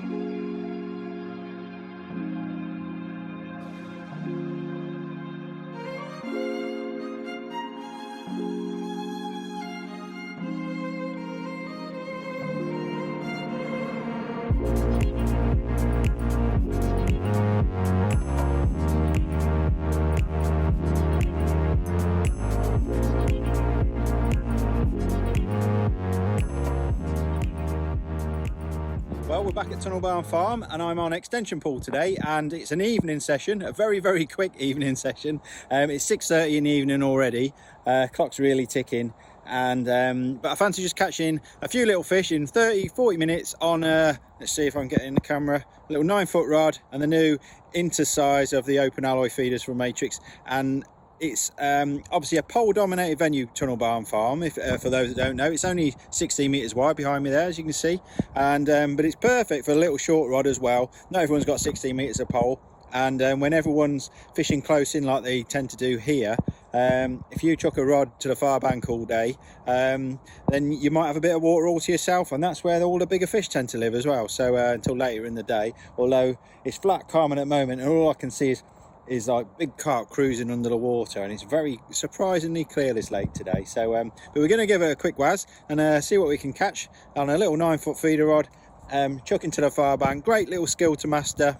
Well, we're back at Tunnel Barn Farm and I'm on extension pool today, and it's an evening session, a very quick evening session. It's 6:30 in the evening already, clock's really ticking, and but I fancy just catching a few little fish in 30-40 minutes on let's see if I can get in the camera, a little 9-foot rod and the new inter size of the open alloy feeders from Matrix. And it's obviously a pole dominated venue, Tunnel Barn Farm, if for those that don't know. It's only 16 meters wide behind me there, as you can see, and but it's perfect for a little short rod as well. Not everyone's got 16 meters of pole, and when everyone's fishing close in like they tend to do here, if you chuck a rod to the far bank all day, then you might have a bit of water all to yourself, and that's where all the bigger fish tend to live as well. So until later in the day, although it's flat calm at the moment, and all I can see is like big carp cruising under the water, and it's very surprisingly clear this lake today. So but we're going to give it a quick waz and see what we can catch on a little 9-foot feeder rod, chucking to the far bank. Great little skill to master,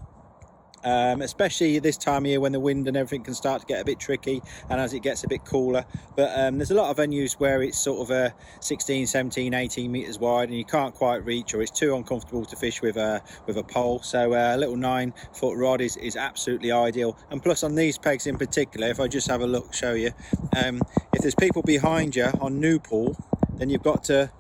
especially this time of year when the wind and everything can start to get a bit tricky, and as it gets a bit cooler. But there's a lot of venues where it's sort of 16, 17, 18 meters wide, and you can't quite reach, or it's too uncomfortable to fish with a pole. So a little 9-foot rod is absolutely ideal. And plus, on these pegs in particular, if I just have a look, show you, if there's people behind you on new pool, then you've got to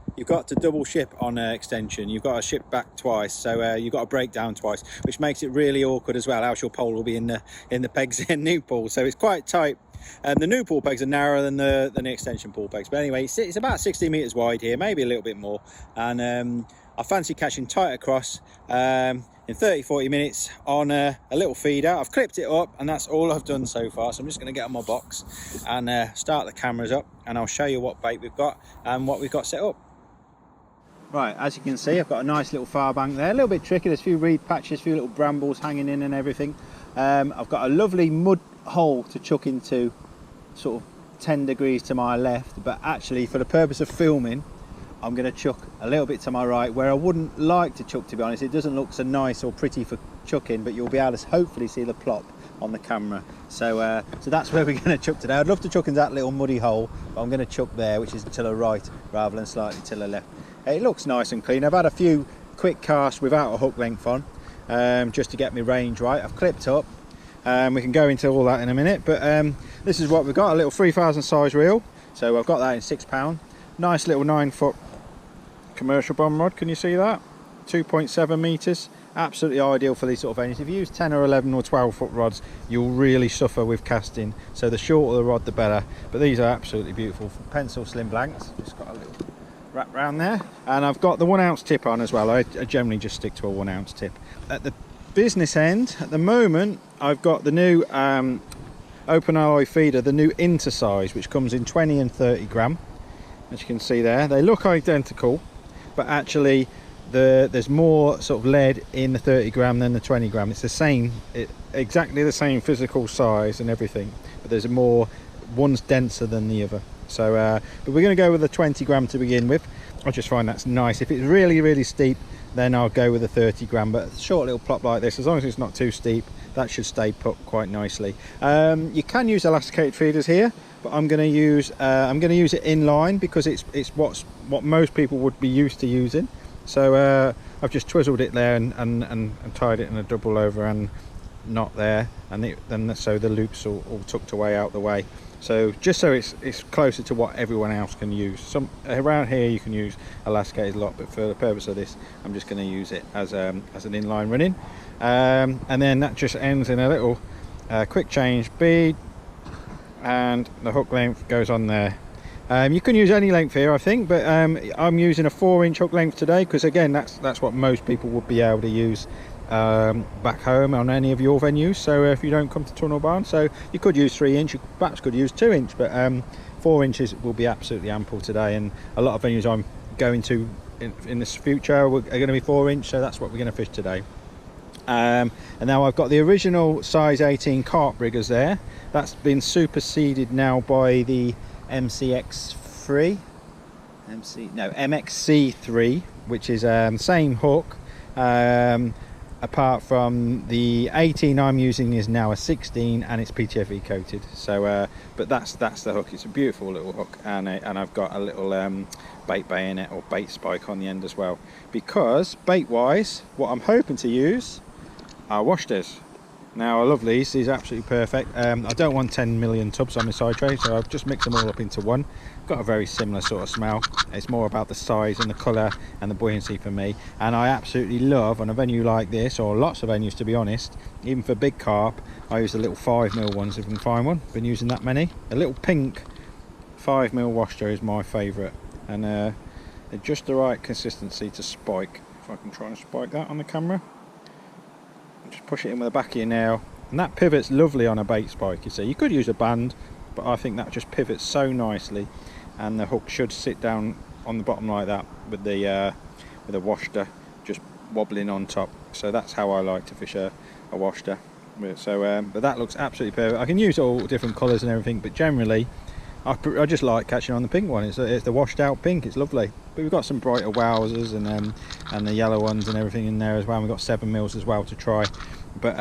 double ship on extension. You've got to ship back twice, so you've got to break down twice, which makes it really awkward as well. Else your pole will be in the pegs in new pool, so it's quite tight. The new pool pegs are narrower than the extension pool pegs, but anyway, it's about 60 meters wide here, maybe a little bit more, and I fancy catching tight across in 30-40 minutes on a little feeder. I've clipped it up, and that's all I've done so far. So I'm just going to get on my box and start the cameras up, and I'll show you what bait we've got and what we've got set up. Right, as you can see, I've got a nice little far bank there, a little bit tricky. There's a few reed patches, a few little brambles hanging in and everything. I've got a lovely mud hole to chuck into, sort of 10 degrees to my left, but actually for the purpose of filming, I'm going to chuck a little bit to my right, where I wouldn't like to chuck, to be honest. It doesn't look so nice or pretty for chucking, but you'll be able to hopefully see the plop on the camera. So so that's where we're going to chuck today. I'd love to chuck in that little muddy hole, but I'm going to chuck there, which is to the right rather than slightly to the left. It looks nice and clean. I've had a few quick casts without a hook length on, just to get my range right. I've clipped up. We can go into all that in a minute, but this is what we've got, a little 3000 size reel. So I've got that in £6. Nice little 9-foot commercial bomb rod. Can you see that? 2.7 meters. Absolutely ideal for these sort of venues. If you use 10 or 11 or 12-foot rods, you'll really suffer with casting. So the shorter the rod, the better. But these are absolutely beautiful. Pencil slim blanks. Just got a little wrap round there, and I've got the 1 ounce tip on as well. I generally just stick to a 1 ounce tip. At the business end, at the moment, I've got the new open alloy feeder, the new inter size, which comes in 20 and 30 gram. As you can see there, they look identical, but actually there's more sort of lead in the 30 gram than the 20 gram. It's the same, exactly the same physical size and everything, but there's one's denser than the other. So but we're going to go with the 20 gram to begin with. I just find that's nice. If it's really steep, then I'll go with the 30 gram, but a short little plop like this, as long as it's not too steep, that should stay put quite nicely. You can use elasticated feeders here, but I'm going to use it in line, because it's what most people would be used to using. So I've just twizzled it there and tied it in a double over and knot there, and so the loops all tucked away out the way. So just so it's closer to what everyone else can use. Some around here you can use elasticated a lot, but for the purpose of this, I'm just going to use it as an inline running, and then that just ends in a little quick change bead, and the hook length goes on there. You can use any length here, I think, but I'm using a 4-inch hook length today, because again that's what most people would be able to use back home on any of your venues. So if you don't come to Tunnel Barn, so you could use 3-inch, you perhaps could use 2-inch, but 4 inches will be absolutely ample today. And a lot of venues I'm going to in this future are going to be 4-inch, so that's what we're going to fish today. And now I've got the original size 18 carp riggers there. That's been superseded now by the MXC3, which is same hook, apart from the 18 I'm using is now a 16 and it's PTFE coated. So but that's the hook. It's a beautiful little hook, and I've got a little bait bayonet or bait spike on the end as well, because bait wise what I'm hoping to use are washters. Now I love these are absolutely perfect. I don't want 10 million tubs on my side tray, so I've just mixed them all up into one. Got a very similar sort of smell. It's more about the size and the colour and the buoyancy for me, and I absolutely love on a venue like this, or lots of venues to be honest, even for big carp, I use the little 5mm ones if I can find one. Been using that many. A little pink 5mm washer is my favourite, and they're just the right consistency to spike. If I can try and spike that on the camera, just push it in with the back of your nail, and that pivots lovely on a bait spike. You see, you could use a band, but I think that just pivots so nicely, and the hook should sit down on the bottom like that with the washer just wobbling on top. So that's how I like to fish a washer. So but that looks absolutely perfect. I can use all different colours and everything, but generally I just like catching on the pink one. It's the washed out pink. It's lovely. But we've got some brighter wowsers and the yellow ones and everything in there as well. We've got 7mm as well to try. But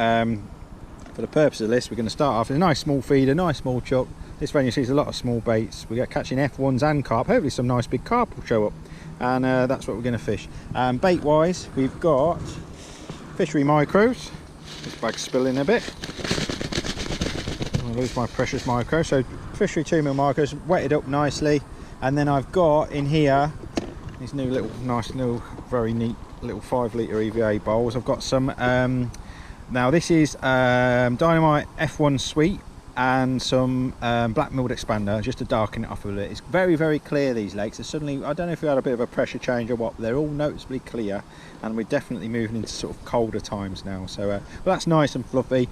for the purpose of this, we're going to start off with a nice small feeder, nice small chuck. This venue sees a lot of small baits. We get catching F1s and carp. Hopefully some nice big carp will show up, and that's what we're going to fish. Bait wise, we've got fishery micros. This bag's spilling a bit. I'll lose my precious micro. So fishery 2mm micros, wetted up nicely, and then I've got in here these new little nice little very neat little 5-litre EVA bowls. I've got some now this is DYNAMITE F1 Sweet and some black milled expander, just to darken it off a bit. It's very clear, these lakes. Suddenly, I don't know if we had a bit of a pressure change or what, but they're all noticeably clear, and we're definitely moving into sort of colder times now. So well, that's nice and fluffy.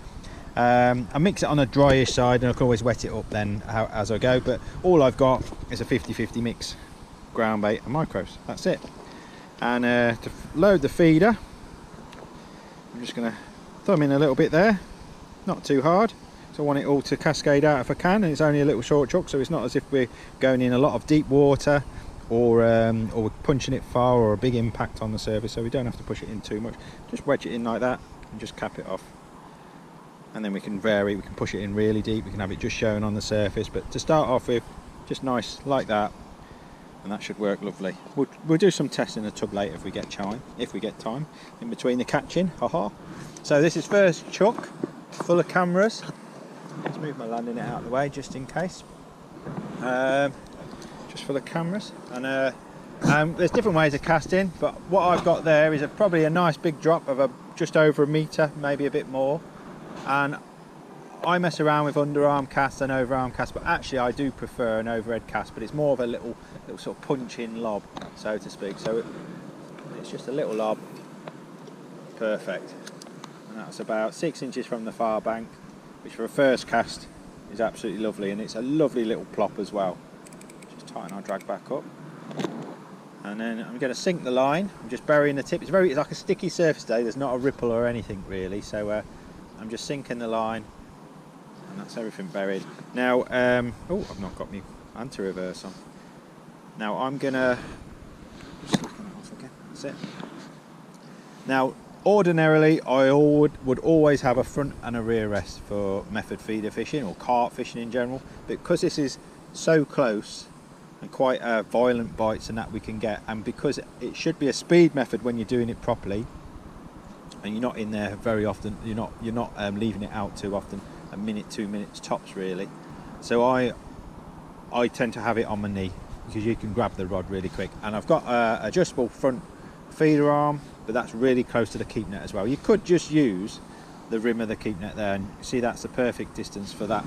I mix it on a dryish side, and I can always wet it up then as I go, but all I've got is a 50-50 mix, ground bait and micros. That's it. And to load the feeder, I'm just going to thumb in a little bit there, not too hard. So I want it all to cascade out if I can, and it's only a little short chuck, so it's not as if we're going in a lot of deep water or we're punching it far, or a big impact on the surface, so we don't have to push it in too much. Just wedge it in like that and just cap it off. And then we can vary, we can push it in really deep, we can have it just showing on the surface, but to start off with, just nice like that, and that should work lovely. We'll do some tests in the tub later if we get time, in between the catching, haha. So this is first chuck, full of cameras. Let's move my landing net out of the way just in case. Just full of cameras, and there's different ways of casting, but what I've got there is probably a nice big drop of just over a metre, maybe a bit more. And I mess around with underarm cast and overarm cast, but actually I do prefer an overhead cast, but it's more of a little sort of punch-in lob, so to speak. So it's just a little lob, perfect. And that's about 6 inches from the far bank, which for a first cast is absolutely lovely, and it's a lovely little plop as well. Just tighten our drag back up, and then I'm going to sink the line. I'm just burying the tip. It's like a sticky surface today. There's not a ripple or anything really, so I'm just sinking the line, and that's everything buried. Now, oh, I've not got my anti-reverse on. Now I'm gonna just look it off again. That's it. Now, ordinarily, I would always have a front and a rear rest for method feeder fishing or carp fishing in general, because this is so close and quite violent bites and that we can get, and because it should be a speed method when you're doing it properly, and you're not in there very often, you're not leaving it out too often, a minute, 2 minutes tops really. So I tend to have it on my knee, because you can grab the rod really quick, and I've got adjustable front feeder arm, but that's really close to the keep net as well. You could just use the rim of the keep net there, and see that's the perfect distance for that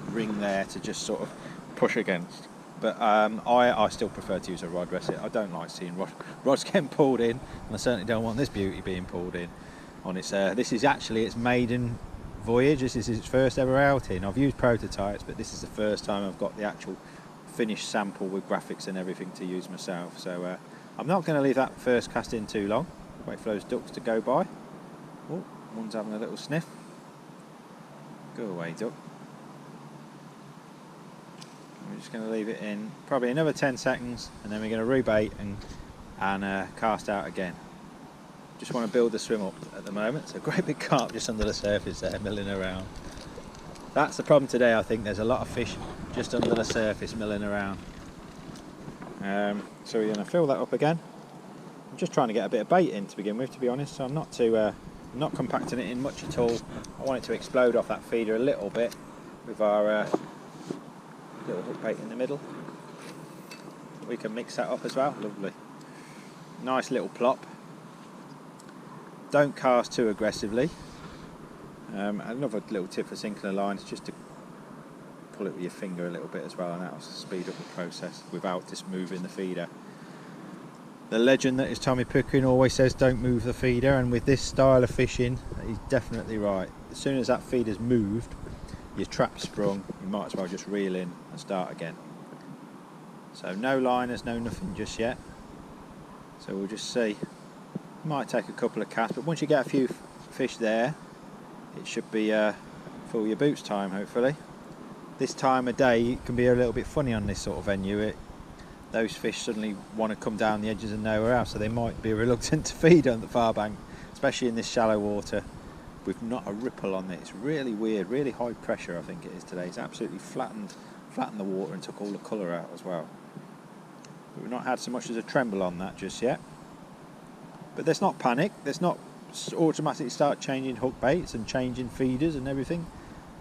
ring there to just sort of push against. But I still prefer to use a rod rest. I don't like seeing rods getting pulled in, and I certainly don't want this beauty being pulled in on its this is actually its maiden voyage. This is its first ever outing. I've used prototypes, but this is the first time I've got the actual finished sample with graphics and everything to use myself. So I'm not going to leave that first cast in too long. Wait for those ducks to go by. Oh, one's having a little sniff. Go away, duck. We're just going to leave it in probably another 10 seconds, and then we're going to rebait and cast out again. Just want to build the swim up at the moment. It's a great big carp just under the surface there, milling around. That's the problem today, I think. There's a lot of fish just under the surface milling around. So we're going to fill that up again. I'm just trying to get a bit of bait in to begin with, to be honest. So I'm not compacting it in much at all. I want it to explode off that feeder a little bit with our little hook bait in the middle. We can mix that up as well. Lovely. Nice little plop. Don't cast too aggressively. Another little tip for sinking a line is just to pull it with your finger a little bit as well, and that will speed up the process without just moving the feeder. The legend that is Tommy Pickering always says don't move the feeder, and with this style of fishing he's definitely right. As soon as that feeder's moved, your trap's sprung, you might as well just reel in and start again. So no liners, no nothing just yet. So we'll just see. Might take a couple of casts, but once you get a few fish there, it should be fill your boots time, hopefully. This time of day it can be a little bit funny on this sort of venue. Those fish suddenly want to come down the edges and nowhere else, so they might be reluctant to feed on the far bank, especially in this shallow water with not a ripple on it. It's really weird, really high pressure I think it is today. It's absolutely flattened the water and took all the colour out as well. But we've not had so much as a tremble on that just yet. But there's not panic, there's not automatically start changing hook baits and changing feeders and everything.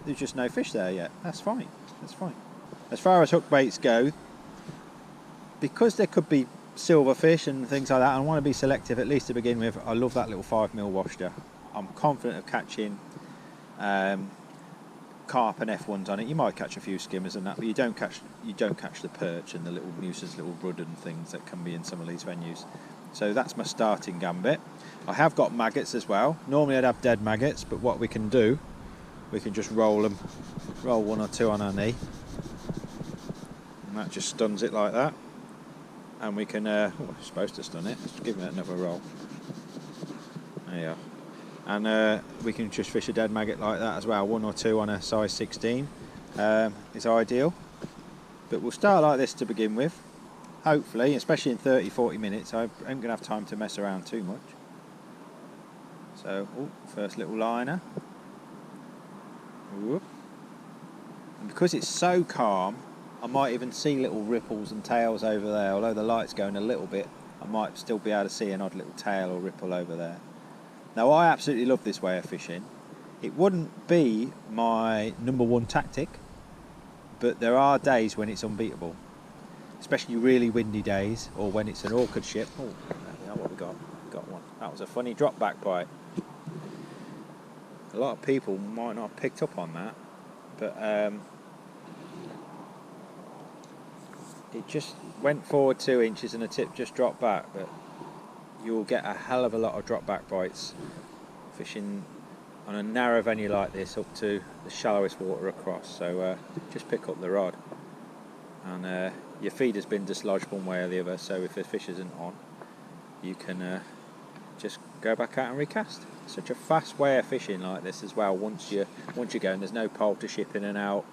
There's just no fish there yet. That's fine, that's fine. As far as hook baits go, because there could be silverfish and things like that, I want to be selective at least to begin with. I love that little 5mm Warwickshire. I'm confident of catching carp and F1s on it. You might catch a few skimmers and that, but you don't catch the perch and the little nuisance little rudd and things that can be in some of these venues. So that's my starting gambit. I have got maggots as well. Normally I'd have dead maggots, but what we can do, we can just roll one or two on our knee, and that just stuns it like that. And we can, we're supposed to stun it, let's give it another roll. There you are. And we can just fish a dead maggot like that as well. One or two on a size 16 is ideal. But we'll start like this to begin with. Hopefully, especially in 30-40 minutes, I ain't going to have time to mess around too much. So, first little liner. Whoop. And because it's so calm, I might even see little ripples and tails over there. Although the light's going a little bit, I might still be able to see an odd little tail or ripple over there. Now, I absolutely love this way of fishing. It wouldn't be my #1 tactic, but there are days when it's unbeatable. Especially really windy days, or when it's an orchid ship. Oh, there we are, what we got? We got one. That was a funny drop back bite. A lot of people might not have picked up on that, but it just went forward 2 inches and the tip just dropped back. But you'll get a hell of a lot of drop back bites fishing on a narrow venue like this up to the shallowest water across. So just pick up the rod, and your feeder's been dislodged one way or the other, so if the fish isn't on, you can just go back out and recast. Such a fast way of fishing like this as well. Once you're going, there's no pole to ship in and out,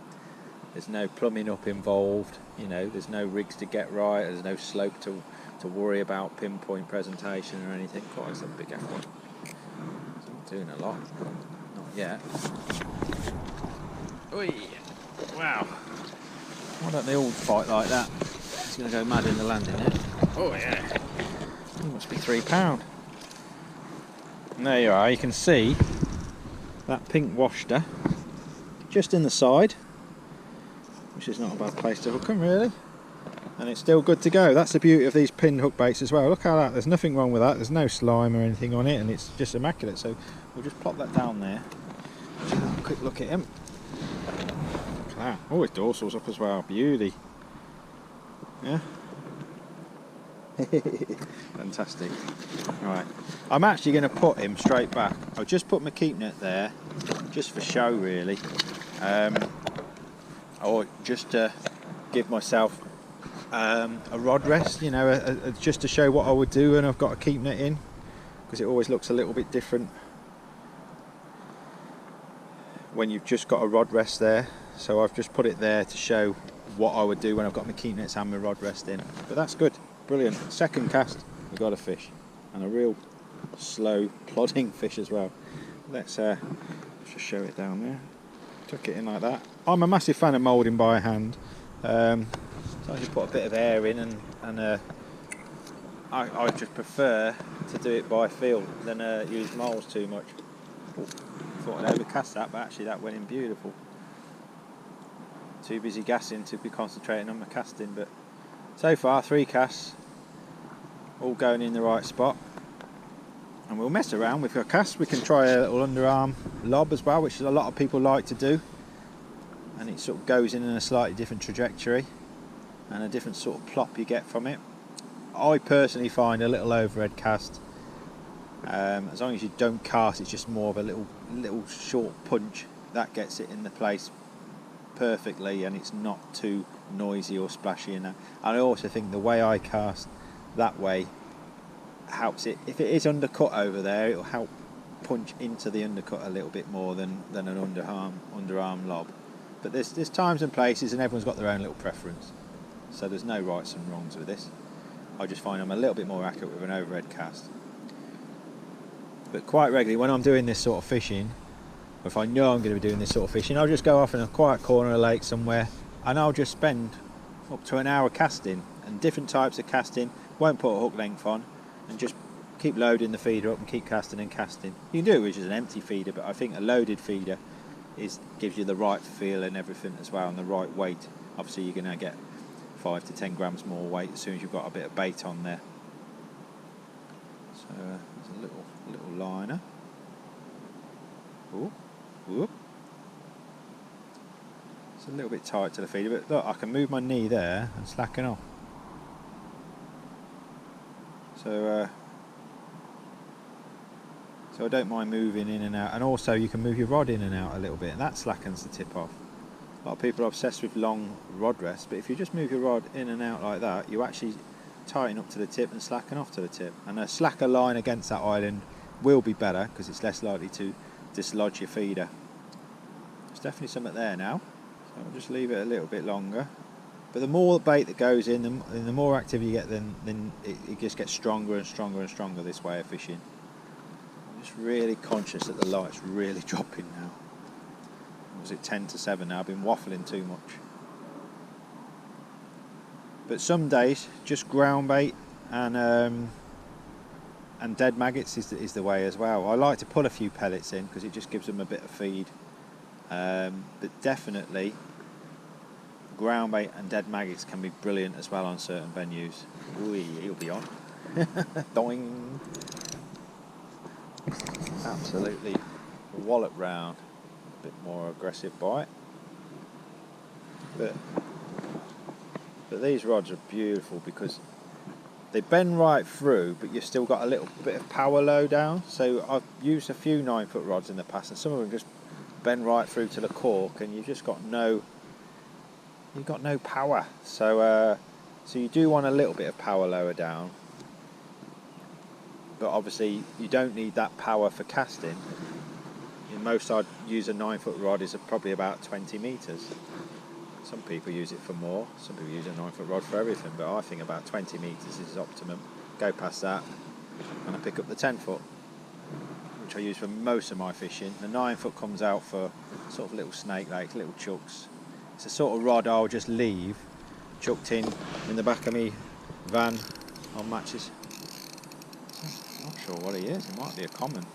there's no plumbing up involved, you know, there's no rigs to get right, there's no slope to worry about, pinpoint presentation or anything. Quite a big F1. It's not doing a lot, not yet. Oi! Wow. Why don't they all fight like that? It's going to go mad in the landing here. Oh yeah. It must be £3. And there you are, you can see that pink Warwickshire just in the side, which is not a bad place to hook them really. And it's still good to go. That's the beauty of these pinned hook baits as well. Look at that, there's nothing wrong with that. There's no slime or anything on it, and it's just immaculate. So we'll just plop that down there. Just have a quick look at him. Oh, his dorsal's up as well. Beauty. Yeah. Fantastic. Alright. I'm actually going to put him straight back. I'll just put my keep net there, just for show really. Or just to give myself a rod rest, you know, just to show what I would do when I've got a keep net in, because it always looks a little bit different when you've just got a rod rest there. So I've just put it there to show what I would do when I've got my keep nets and my rod rest in. But that's good, brilliant. Second cast, we've got a fish, and a real slow plodding fish as well. Let's just show it down there. Tuck it in like that. I'm a massive fan of moulding by hand. So I just put a bit of air in, and I just prefer to do it by feel than use moulds too much. Ooh, thought I'd overcast that, but actually that went in beautiful. Too busy gassing to be concentrating on my casting, but so far 3 casts, all going in the right spot. And we'll mess around with our casts. We can try a little underarm lob as well, which a lot of people like to do, and it sort of goes in a slightly different trajectory and a different sort of plop you get from it. I personally find a little overhead cast, as long as you don't cast, it's just more of a little short punch that gets it in the place perfectly, and it's not too noisy or splashy in that. And I also think the way I cast that way helps it. If it is undercut over there, it'll help punch into the undercut a little bit more than an underarm lob. But there's times and places, and everyone's got their own little preference, so there's no rights and wrongs with this. I just find I'm a little bit more accurate with an overhead cast. But quite regularly when I'm doing this sort of fishing, if I know I'm going to be doing this sort of fishing, I'll just go off in a quiet corner of a lake somewhere, and I'll just spend up to an hour casting, and different types of casting. Won't put a hook length on, and just keep loading the feeder up and keep casting and casting. You can do it with just an empty feeder, but I think a loaded feeder gives you the right feel and everything as well, and the right weight. Obviously you're going to get 5 to 10 grams more weight as soon as you've got a bit of bait on there. So there's a little liner. Ooh. Ooh. It's a little bit tight to the feeder, but look, I can move my knee there and slacken off. So I don't mind moving in and out, and also you can move your rod in and out a little bit, and that slackens the tip off. A lot of people are obsessed with long rod rests, but if you just move your rod in and out like that, you actually tighten up to the tip and slacken off to the tip. And a slacker line against that island will be better because it's less likely to dislodge your feeder. There's definitely something there now, so I'll just leave it a little bit longer. But the more bait that goes in, the more active you get, then it just gets stronger and stronger and stronger, this way of fishing. I'm just really conscious that the light's really dropping now. Was it 10 to 7 now? I've been waffling too much. But some days, just ground bait and dead maggots is the way as well. I like to pull a few pellets in because it just gives them a bit of feed. But definitely, ground bait and dead maggots can be brilliant as well on certain venues. Ooh, he'll be on. Doing. Absolutely wallop round. A bit more aggressive bite. But these rods are beautiful because they bend right through, but you've still got a little bit of power low down. So I've used a few 9-foot rods in the past, and some of them just bend right through to the cork, and you've just got no power. So you do want a little bit of power lower down, but obviously you don't need that power for casting. In most, I'd use a 9-foot rod is probably about 20 metres. Some people use it for more, some people use a 9-foot rod for everything, but I think about 20 metres is optimum. Go past that and I pick up the 10-foot, which I use for most of my fishing. The 9-foot comes out for sort of little snake lakes, little chooks. It's a sort of rod I'll just leave chucked in the back of me van on matches. I'm not sure what he is, it might be a common.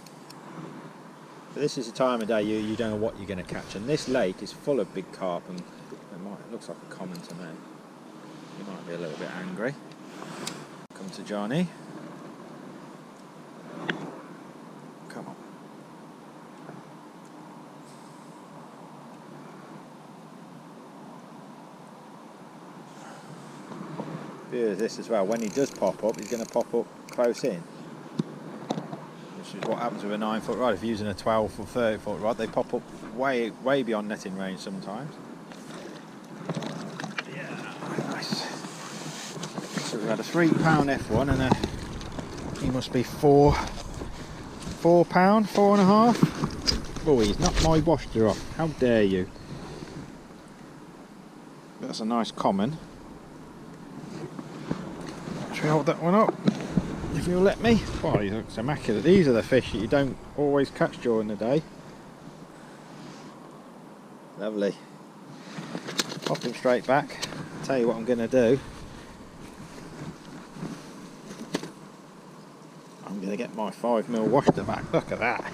But this is the time of day you don't know what you're going to catch, and this lake is full of big carp, and it looks like a common to me. He might be a little bit angry. Come to Johnny. Come on. Here's this as well. When he does pop up, he's going to pop up close in. Which is what happens with a 9-foot rod. If you're using a 12 or 30-foot rod, they pop up way beyond netting range sometimes. Yeah, nice. we've had a £3 F1 and he must be £4, £4.5. Oh, he's knocked my washer off. How dare you? That's a nice common. Should we hold that one up? If you'll let me. Oh, he looks immaculate. These are the fish that you don't always catch during the day. Lovely. Pop him straight back. Tell you what I'm going to do. I'm going to get my 5mm washer back. Look at that.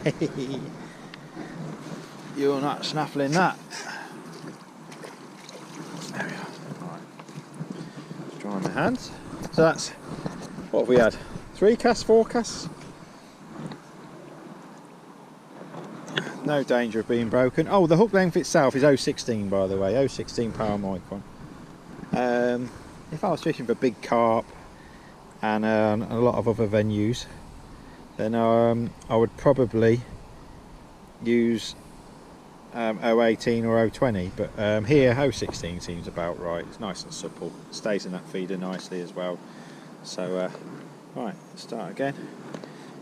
You're not snaffling that. There we are. Right. Let's dry my hands. So that's, what have we had? 3 casts, 4 casts? No danger of being broken. Oh, the hook length itself is 0.16 by the way, 0.16 power micron. If I was fishing for big carp and a lot of other venues, then I would probably use 0.18 or 0.20, but here 0.16 seems about right. It's nice and supple, it stays in that feeder nicely as well. So right, let's start again.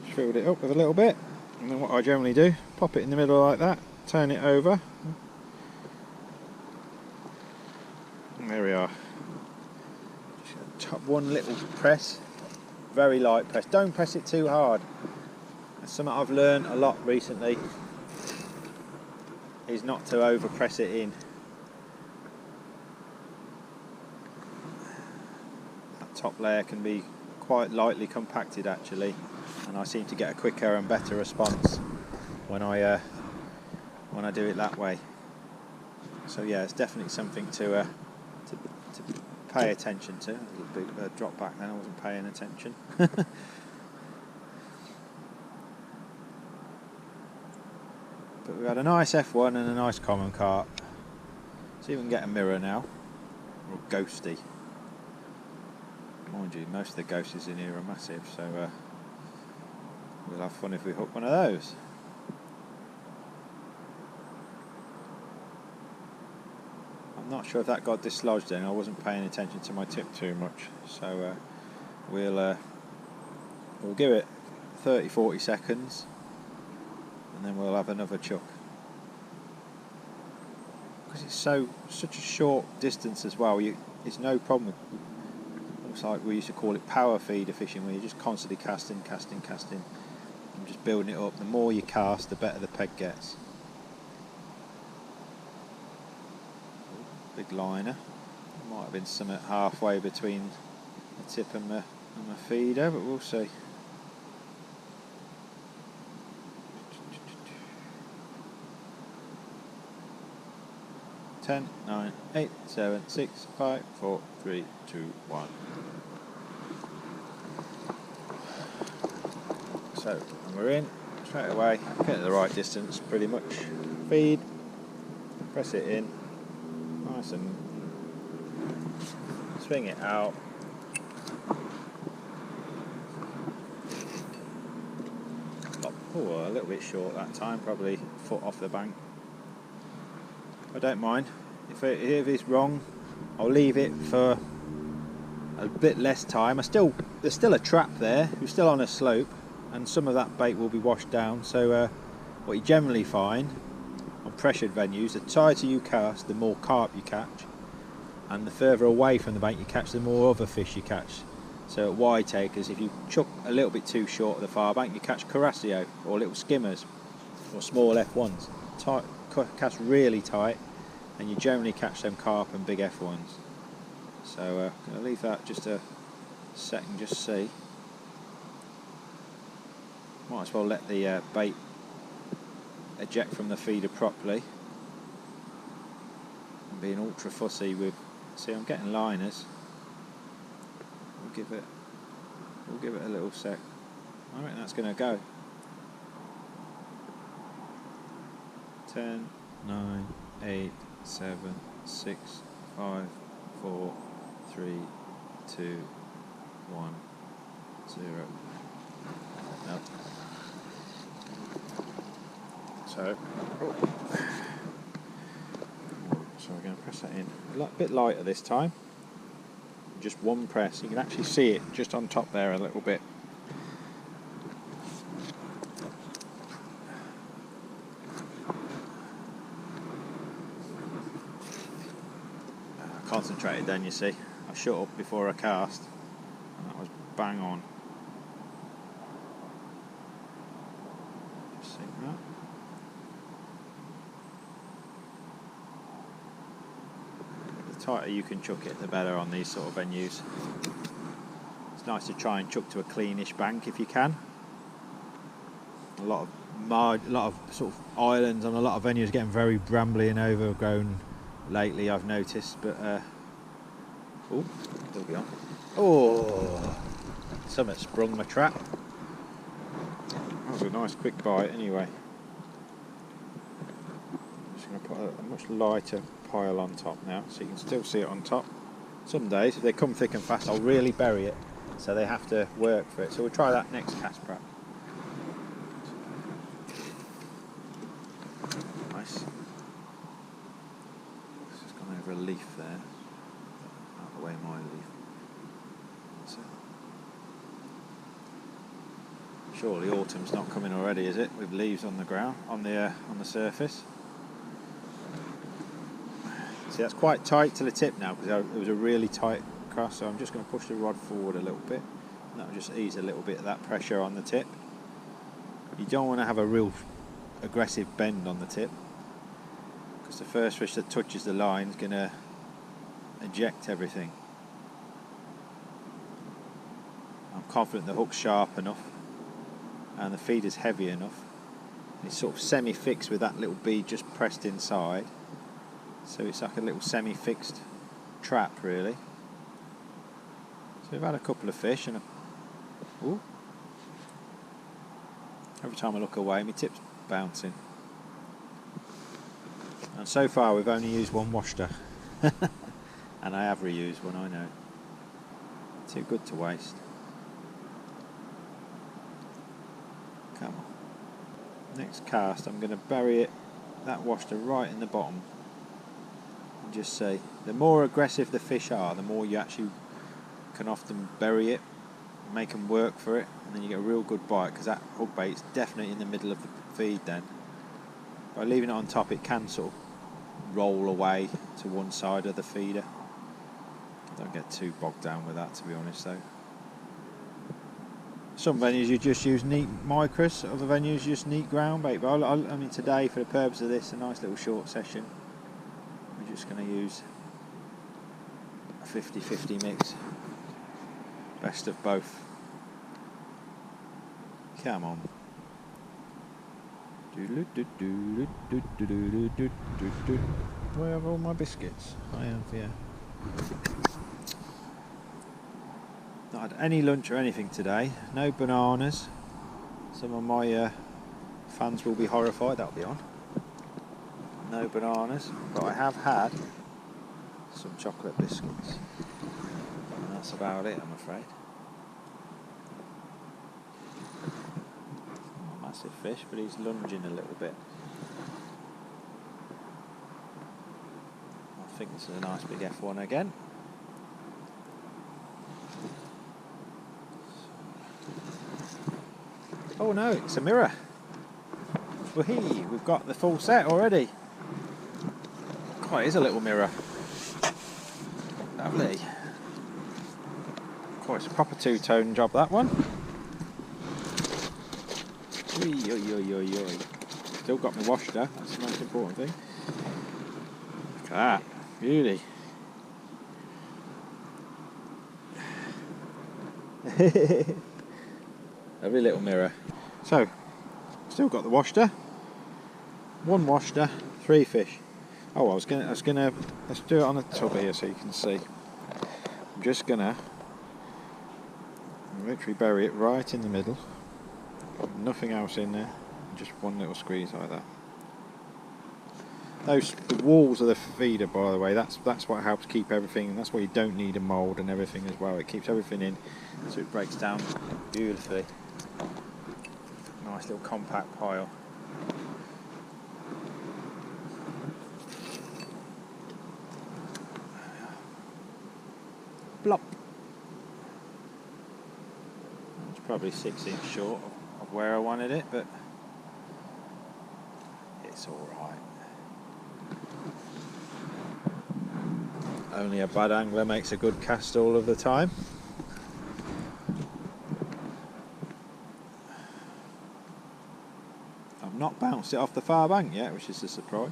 Just filled it up with a little bit, and then what I generally do, pop it in the middle like that, turn it over, and there we are. Just top one little press, very light press, don't press it too hard. That's something I've learned a lot recently, is not to over press it in. That top layer can be quite lightly compacted actually, and I seem to get a quicker and better response when I do it that way. So yeah, it's definitely something to pay attention to. A little bit drop back then, I wasn't paying attention. But we've had a nice F1 and a nice common carp. See if we can get a mirror now, or a ghosty. Mind you, most of the ghosties in here are massive, so we'll have fun if we hook one of those. I'm not sure if that got dislodged then, I wasn't paying attention to my tip too much, so we'll give it 30-40 seconds and then we'll have another chuck. Because it's such a short distance as well, it's no problem. It's like we used to call it power feeder fishing, where you're just constantly casting, and just building it up. The more you cast, the better the peg gets. Big liner. Might have been something halfway between the tip and my feeder, but we'll see. Ten, 9, 8, 7, 6, 5, 4, 3, 2, 1. So, and we're in straight away, get to the right distance pretty much. Feed, press it in, nice and swing it out. Oh, a little bit short that time, probably a foot off the bank. I don't mind. If it's wrong, I'll leave it for a bit less time. There's still a trap there, you're still on a slope, and some of that bait will be washed down. So what you generally find on pressured venues, the tighter you cast, the more carp you catch, and the further away from the bank you catch, the more other fish you catch. So at wide takers, if you chuck a little bit too short of the far bank, you catch carasio or little skimmers or small F1s. Cast really tight, and you generally catch them carp and big F1s. So I'm going to leave that just a second, just see. Might as well let the bait eject from the feeder properly. I'm being ultra fussy with. See, I'm getting liners. We'll give it a little sec. I reckon that's going to go. 10, 9, 8, 7, 6, 5, 4, 3, 2, 1, 0. No. So we're going to press that in. A bit lighter this time. Just one press. You can actually see it just on top there a little bit. Concentrated then, you see. I shut up before I cast, and that was bang on. Just see that. The tighter you can chuck it, the better on these sort of venues. It's nice to try and chuck to a cleanish bank if you can. A lot of mud, a lot of sort of islands on a lot of venues getting very brambly and overgrown lately, I've noticed, but oh, still be on. Oh, something sprung my trap. That was a nice quick bite anyway. I'm just going to put a much lighter pile on top now, so you can still see it on top. Some days, if they come thick and fast, I'll really bury it, so they have to work for it. So we'll try that next cast perhaps. Nice. A leaf there, out of the way my leaf. So, surely autumn's not coming already, is it? With leaves on the ground, on the surface. See, that's quite tight to the tip now because it was a really tight cross. So I'm just going to push the rod forward a little bit, and that will just ease a little bit of that pressure on the tip. You don't want to have a real aggressive bend on the tip, because the first fish that touches the line is going to eject everything. I'm confident the hook's sharp enough and the feed is heavy enough. It's sort of semi-fixed with that little bead just pressed inside, so it's like a little semi-fixed trap really. So we've had a couple of fish and ooh, every time I look away my tip's bouncing. And so far we've only used one washter. And I have reused one, I know. Too good to waste. Come on. Next cast I'm going to bury it, that washter right in the bottom. And just say, the more aggressive the fish are, the more you actually can often bury it, make them work for it, and then you get a real good bite, because that hook bait's definitely in the middle of the feed then. By leaving it on top it can sort of roll away to one side of the feeder. Don't get too bogged down with that, to be honest though. Some venues you just use neat micros, other venues just neat ground bait, but I mean today, for the purpose of this, a nice little short session, we're just going to use a 50-50 mix. Best of both. Come on. Where have all my biscuits? I have, yeah. Not had any lunch or anything today. No bananas. Some of my fans will be horrified, that'll be on. No bananas, but I have had some chocolate biscuits. And that's about it, I'm afraid. Not a massive fish, but he's lunging a little bit. I think this is a nice big F1 again. Oh no, it's a mirror. Whee, we've got the full set already. God, it is a little mirror. Lovely. Quite a proper two-tone job, that one. Whee, oi, oi, oi, oi. Still got my wash there, that's the most important thing. Look at that, beauty. Lovely little mirror. So, still got the washter. One washter, 3 fish. Oh, I was gonna. Let's do it on the tub here so you can see. I'm just gonna literally bury it right in the middle. Nothing else in there. Just one little squeeze like that. The walls of the feeder, by the way, that's what helps keep everything. That's why you don't need a mould and everything as well. It keeps everything in, so it breaks down beautifully. Nice little compact pile. Blop. probably 6 inches short of where I wanted it, but it's alright. Only a bad angler makes a good cast all of the time. I've not bounced it off the far bank yet, which is a surprise.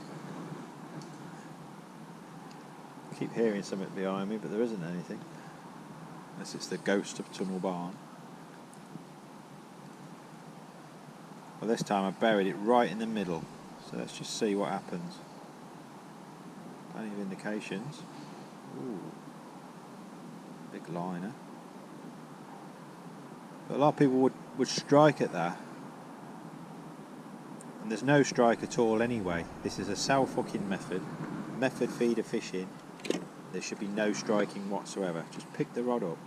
I keep hearing something behind me, but there isn't anything. Unless it's the ghost of Tunnel Barn. Well, this time I buried it right in the middle, so let's just see what happens. Plenty of indications. Ooh, big liner. But a lot of people would strike at that, and there's no strike at all anyway. This is a self-hooking method feeder fishing. There should be no striking whatsoever. Just pick the rod up.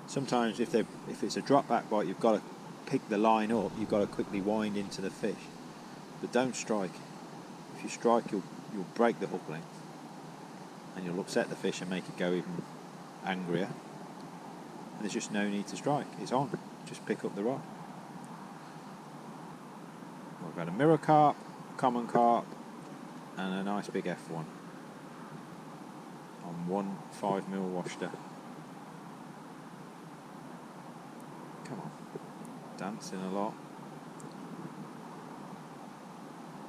Sometimes if it's a drop back bite, you've got to pick the line up. You've got to quickly wind into the fish, but don't strike. If you strike, you'll break the hook length, and you'll upset the fish and make it go even angrier. And there's just no need to strike. It's on. Just pick up the rod. We've got a mirror carp, common carp, and a nice big F1 on one 5mm Worcester. Come on, dancing a lot.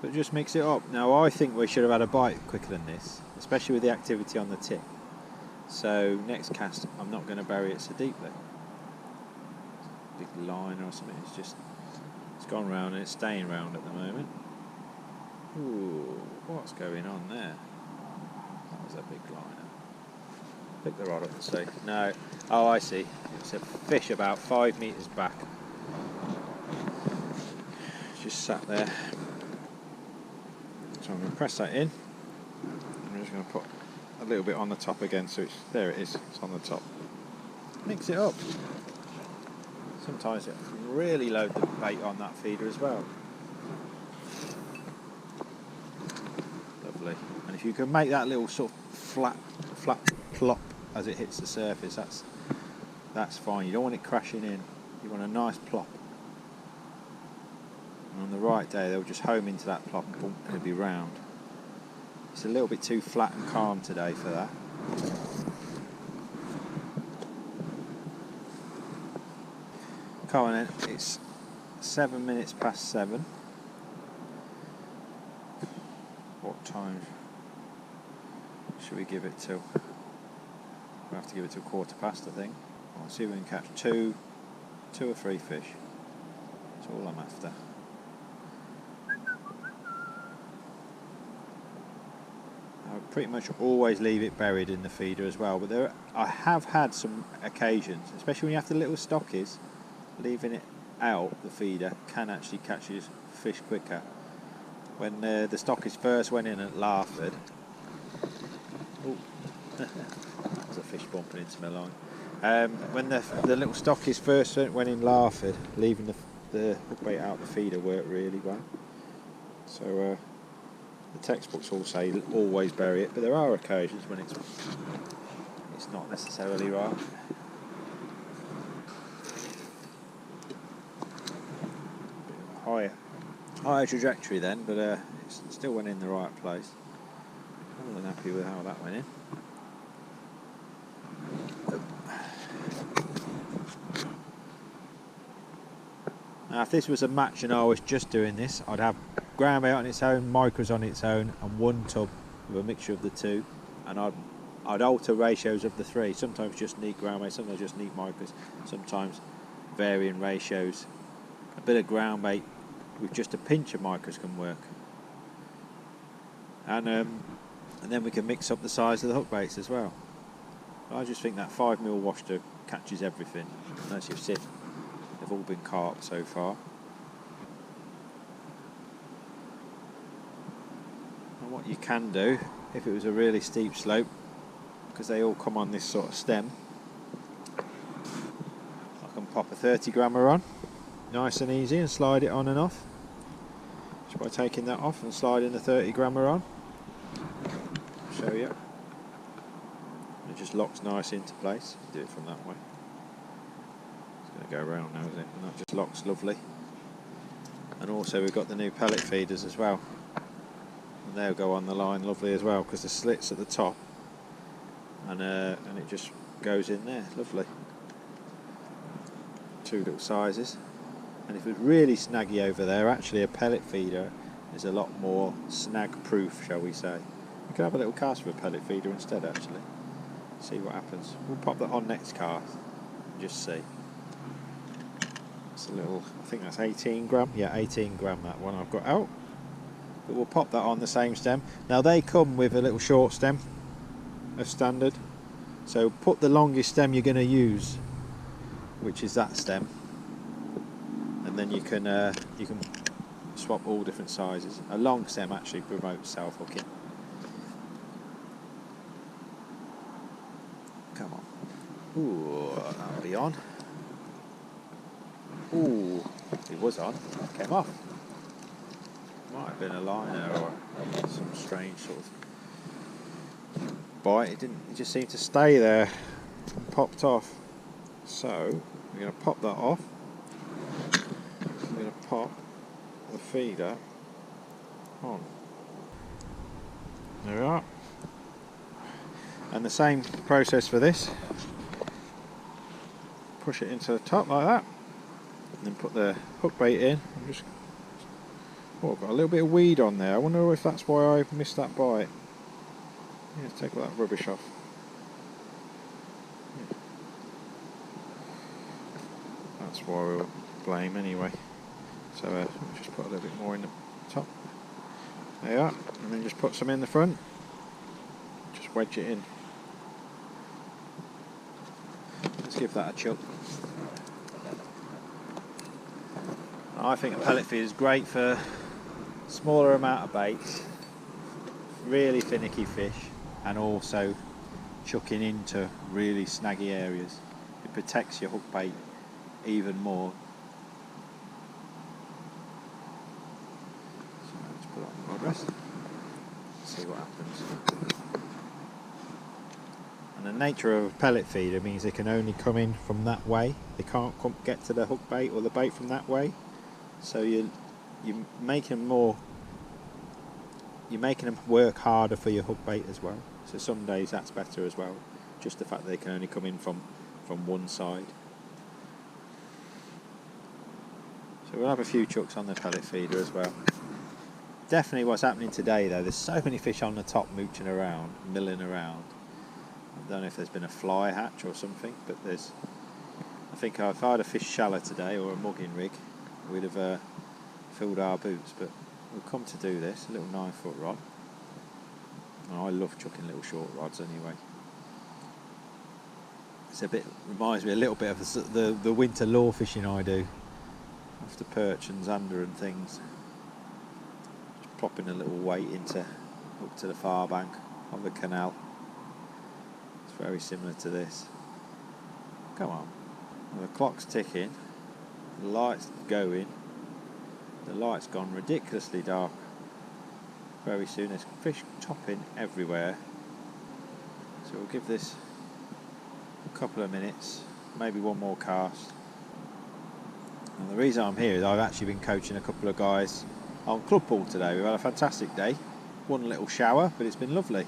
But just mix it up. Now I think we should have had a bite quicker than this, especially with the activity on the tip. So next cast, I'm not going to bury it so deeply. Big line or something. It's gone round and it's staying round at the moment. Ooh, what's going on there? That was a big liner. Pick the rod up and see. No. Oh, I see. It's a fish about 5 metres back. Just sat there. So I'm going to press that in. I'm just going to put a little bit on the top again, so there it is. It's on the top. Mix it up. Sometimes it can really load the bait on that feeder as well. Lovely. And if you can make that little sort of flat plop as it hits the surface, that's fine. You don't want it crashing in. You want a nice plop. And on the right day, they'll just home into that plop and boom, and it'll be round. It's a little bit too flat and calm today for that. Come on then, it's 7 minutes past 7. What time should we give it till? We'll have to give it till 1/4 past, I think. I'll see if we can catch two or three fish. That's all I'm after. I pretty much always leave it buried in the feeder as well, but I have had some occasions, especially when you have the little stockies, leaving it out the feeder can actually catch you fish quicker. When the stockies first went in at Larford, that was a fish bumping into my line. When the little stockies first went in Larford, leaving the hook bait out the feeder worked really well. So the textbooks all say always bury it, but there are occasions when it's not necessarily right. Higher trajectory then, but it still went in the right place. I'm more than happy with how that went in. Now if this was a match and I was just doing this, I'd have ground bait on its own, micros on its own, and one tub with a mixture of the two, and I'd alter ratios of the three. Sometimes just neat ground bait, sometimes just neat micros, sometimes varying ratios. A bit of ground bait with just a pinch of micros can work, and then we can mix up the size of the hook baits as well. I just think that 5mm Worcester catches everything. As you've seen, they've all been carp so far. And what you can do, if it was a really steep slope, because they all come on this sort of stem, I can pop a 30 grammer on, nice and easy, and slide it on and off. Just by taking that off and sliding the 30 grammer on. I'll show you. It just locks nice into place. Do it from that way. going to go around now, isn't it? And that just locks lovely. And also we've got the new pellet feeders as well. And they'll go on the line lovely as well, because the slit's at the top. And it just goes in there, lovely. Two little sizes. And if it's really snaggy over there, actually a pellet feeder is a lot more snag proof, shall we say. You could have a little cast with a pellet feeder instead, actually. See what happens. We'll pop that on next cast and just see. It's a little, I think that's 18 gram. Yeah, 18 gram that one I've got out. But we'll pop that on the same stem. Now they come with a little short stem as standard. So put the longest stem you're going to use, which is that stem. And then you can swap all different sizes. A long stem actually promotes self-hooking. Come on. Ooh, that'll be on. Ooh, it was on. Came off. Might have been a liner or some strange sort of bite. It didn't. It just seemed to stay there and popped off. So we're going to pop that off. We're going to pop the feeder on. There we are. And the same process for this. Push it into the top like that, and then put the hook bait in. And just, oh, I've got a little bit of weed on there. I wonder if that's why I missed that bite. Yeah, take all that rubbish off. Yeah. That's why we'll blame anyway. So just put a little bit more in the top. There you are. And then just put some in the front. Just wedge it in. Let's give that a chuck. I think a pellet feed is great for smaller amount of baits, really finicky fish, and also chucking into really snaggy areas. It protects your hook bait even more. So let's put it on the rod rest. See what happens. And the nature of a pellet feeder means they can only come in from that way. They can't get to the hook bait or the bait from that way. So you're making them work harder for your hook bait as well. So some days that's better as well. Just the fact that they can only come in from one side. So we'll have a few chucks on the pellet feeder as well. Definitely what's happening today though, there's so many fish on the top mooching around, milling around. I don't know if there's been a fly hatch or something, but there's. I think if I had a fish shallow today or a mugging rig, we'd have filled our boots. But we've come to do this, a little 9-foot rod. And I love chucking little short rods anyway. It's reminds me a little bit of the winter lure fishing I do, after perch and zander and things. Just plopping a little weight up to the far bank of the canal. Very similar to this. Come on. Well, the clock's ticking, the light's going, the light's gone ridiculously dark. Very soon there's fish topping everywhere. So we'll give this a couple of minutes, maybe one more cast. And the reason I'm here is I've actually been coaching a couple of guys on club pool today. We've had a fantastic day. One little shower, but it's been lovely.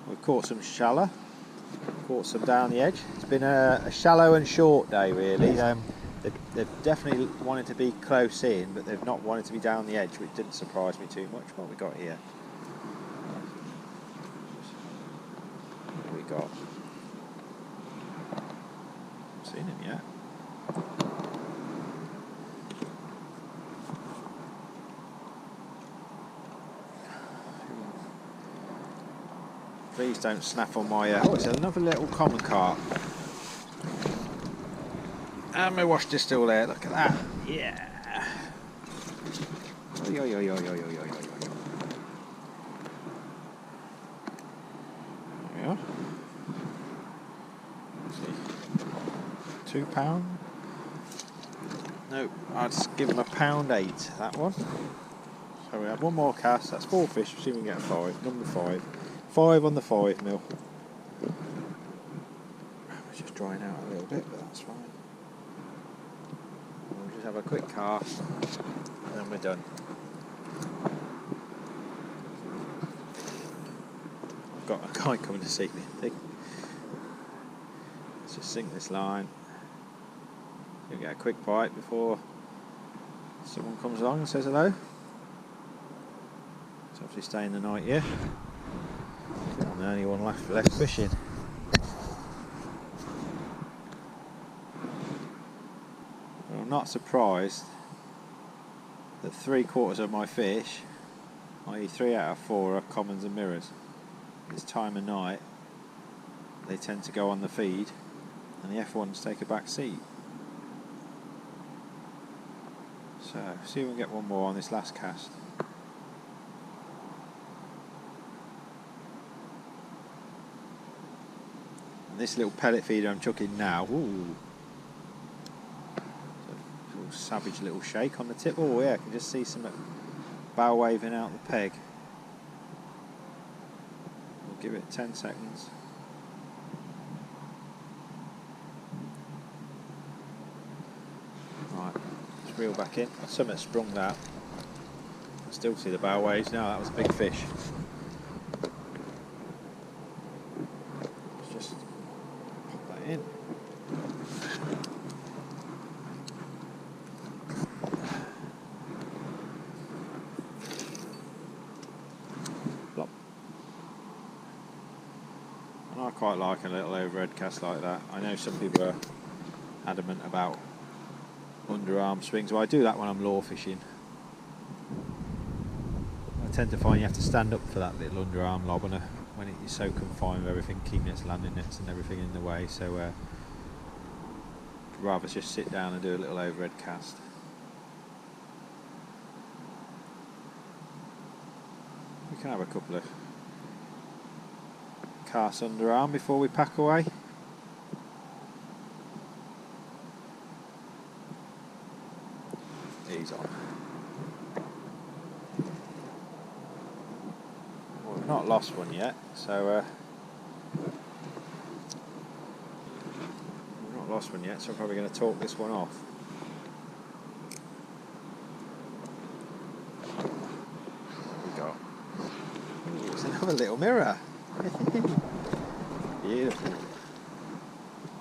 We've caught some shallow. Caught some down the edge. It's been a shallow and short day really. They've definitely wanted to be close in, but they've not wanted to be down the edge, which didn't surprise me too much. What have we got here? What have we got? Haven't seen him yet. Please don't snap on my... oh, it's another little common carp. And my wash is still there, look at that. Yeah. Yo, yo, yo, yo, yo, yo, yo, yo. There we are. Let's see. £2? No, I'd give him £1.08, that one. So we have one more cast, that's 4 fish, see if we can get a 5, number 5. 5 on the 5 mil. It's just drying out a little bit, but that's fine. just have a quick cast and then we're done. I've got a guy coming to see me, I think. Let's just sink this line. We'll get a quick bite before someone comes along and says hello. It's obviously staying the night here. I'm the only one left fishing. Well, I'm not surprised that 3/4 of my fish, i.e. 3 out of 4, are commons and mirrors. This time of night they tend to go on the feed and the F1s take a back seat. So, see if we can get one more on this last cast. And this little pellet feeder I'm chucking now, ooh, it's a little savage little shake on the tip. Oh yeah, I can just see some bow waving out the peg. We'll give it 10 seconds. Right, let's reel back in. Something sprung that. I still see the bow waves now. That was a big fish. Let's just pop that in. Plop. And I quite like a little overhead cast like that. I know some people are adamant about underarm swings. Well, I do that when I'm lure fishing. I tend to find you have to stand up for that little underarm lob when it's so confined with everything, keeping its landing nets and everything in the way. So I'd rather just sit down and do a little overhead cast. We can have a couple of casts underarm before we pack away. He's on. Well, we've not lost one yet, so we've not lost one yet, so I'm probably going to talk this one off. What we got? Ooh, it's another little mirror. Beautiful.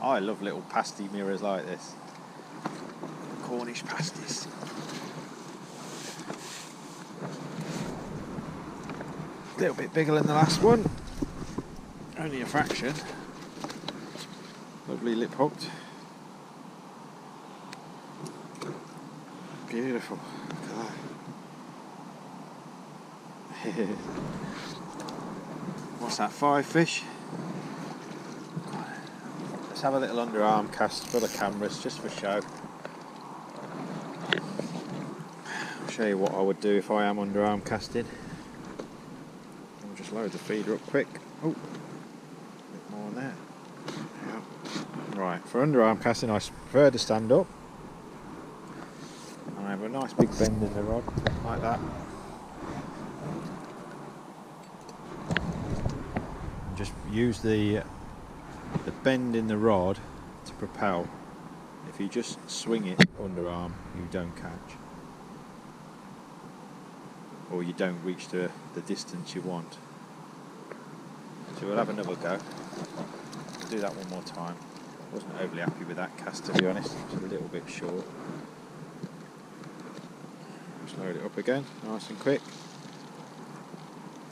I love little pasty mirrors like this. Cornish pasties. A little bit bigger than the last one, only a fraction. Lovely lip hooked. Beautiful. Look at that. What's that, 5 fish? Let's have a little underarm cast for the cameras, just for show. I'll show you what I would do if I am underarm casting. I'll just load the feeder up quick. Oh, a bit more on there. Yeah. Right, for underarm casting I prefer to stand up. And I have a nice big bend in the rod, like that. And just use the bend in the rod to propel. If you just swing it underarm, you don't catch. Or you don't reach the distance you want. So we'll have another go. We'll do that one more time. Wasn't overly happy with that cast, to be honest. It's a little bit short. Just load it up again, nice and quick.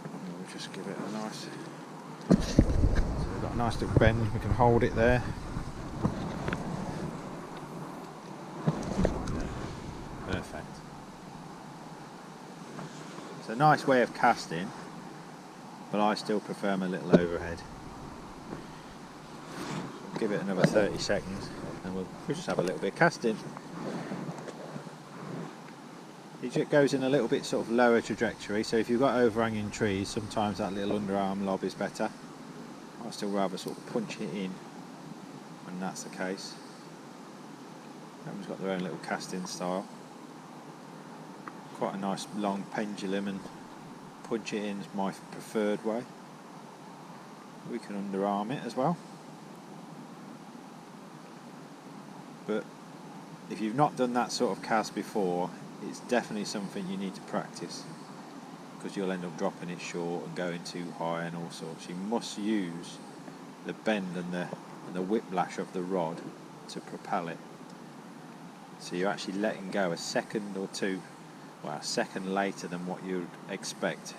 And we'll just give it a nice... So we've got a nice little bend, we can hold it there. Perfect. It's a nice way of casting, but I still prefer my little overhead. We'll give it another 30 seconds and we'll just have a little bit of casting. It goes in a little bit sort of lower trajectory, so if you've got overhanging trees, sometimes that little underarm lob is better. I'd still rather sort of punch it in when that's the case. Everyone's got their own little casting style. Quite a nice long pendulum, and punch it in is my preferred way. We can underarm it as well, but if you've not done that sort of cast before, it's definitely something you need to practice, because you'll end up dropping it short and going too high and all sorts. You must use the bend and the whiplash of the rod to propel it. So you're actually letting go a second or two, well, a second later than what you'd expect.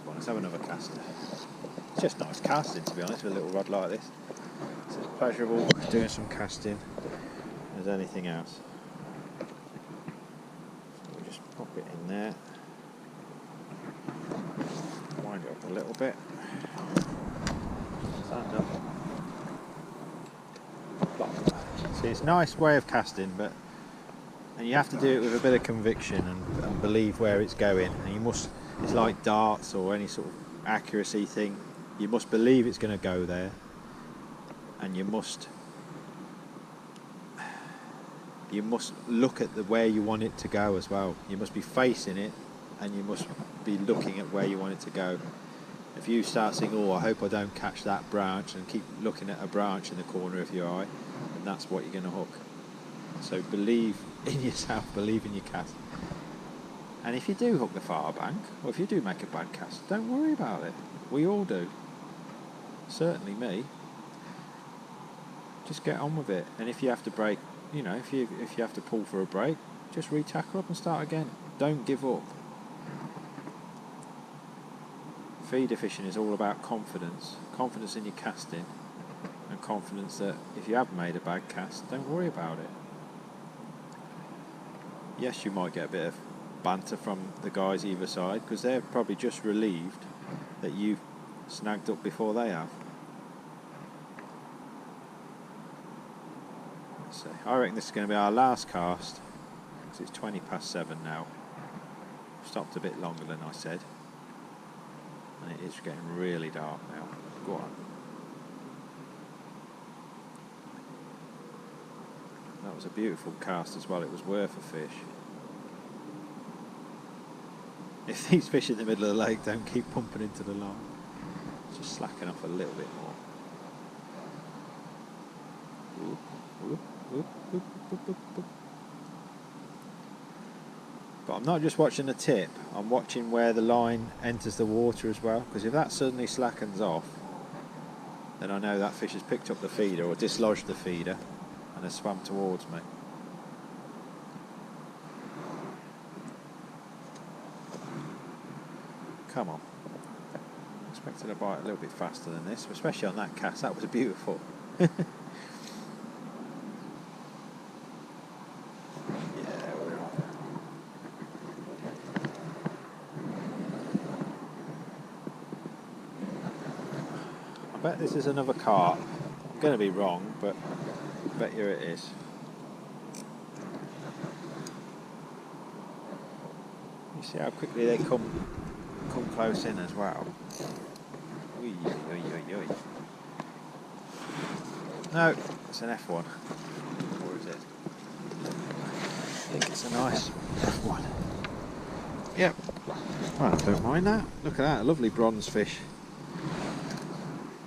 Let's have another caster. It's just nice casting, to be honest, with a little rod like this. It's as pleasurable doing some casting as anything else. So we just pop it in there, wind it up a little bit, stand up. See, it's a nice way of casting, but and you have to do it with a bit of conviction and believe where it's going. And you must, it's like darts or any sort of accuracy thing, you must believe it's going to go there, and you must look at where you want it to go as well. You must be facing it, and you must be looking at where you want it to go. If you start saying, oh, I hope I don't catch that branch, and keep looking at a branch in the corner of your eye, and that's what you're going to hook. So believe in yourself, believe in your cast. And if you do hook the far bank, or if you do make a bad cast, don't worry about it. We all do. Certainly me. Just get on with it. And if you have to break, you know, if you have to pull for a break, just re-tackle up and start again. Don't give up. Feeder fishing is all about confidence. Confidence in your casting, and confidence that if you have made a bad cast, don't worry about it. Yes, you might get a bit of banter from the guys either side, because they're probably just relieved that you've snagged up before they have. Let's see. I reckon this is going to be our last cast, because it's 20 past 7 now. Stopped a bit longer than I said, and it is getting really dark now. Go on. That was a beautiful cast as well. It was worth a fish. If these fish in the middle of the lake don't keep pumping into the line, just slacken off a little bit more. Oop, oop, oop, oop, oop, oop, oop. But I'm not just watching the tip, I'm watching where the line enters the water as well, because if that suddenly slackens off, then I know that fish has picked up the feeder or dislodged the feeder and has swam towards me. Come on. I expected to bite a little bit faster than this, especially on that cast. That was beautiful. Yeah, we're on. I bet this is another carp. I'm going to be wrong, but I bet you it is. You see how quickly they come close in as well. Oy, oy, oy, oy. No, it's an F1. Or is it? I think it's a nice F1. Yep. Well, I don't mind that. Look at that, a lovely bronze fish.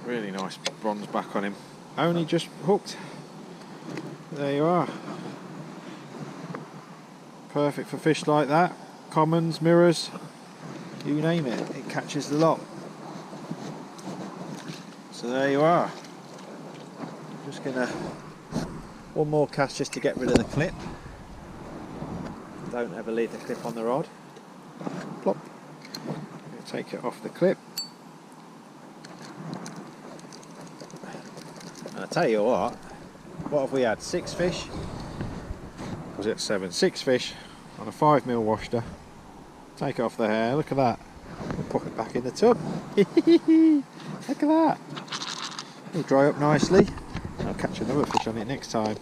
Really nice bronze back on him. Only just hooked. There you are. Perfect for fish like that. Commons, mirrors, you name it, it catches the lot. So there you are. I'm just gonna, one more cast just to get rid of the clip. Don't ever leave the clip on the rod. Plop. Take it off the clip. And I tell you what have we had? 6 fish? Was it 7? 6 fish on a 5mm waster. Take it off the hair, look at that. We'll put it back in the tub. Look at that. It'll dry up nicely. I'll catch another fish on it next time.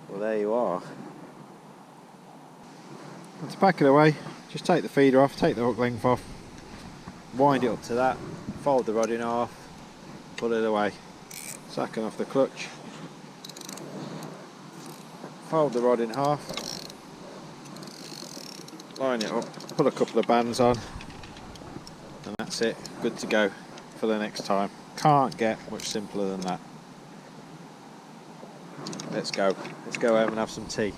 Well, there you are. And to pack it away, just take the feeder off, take the hook length off, wind it up to that, fold the rod in half, pull it away, slacken off the clutch, fold the rod in half, line it up, put a couple of bands on, and that's it, good to go for the next time. Can't get much simpler than that. Let's go home and have some tea.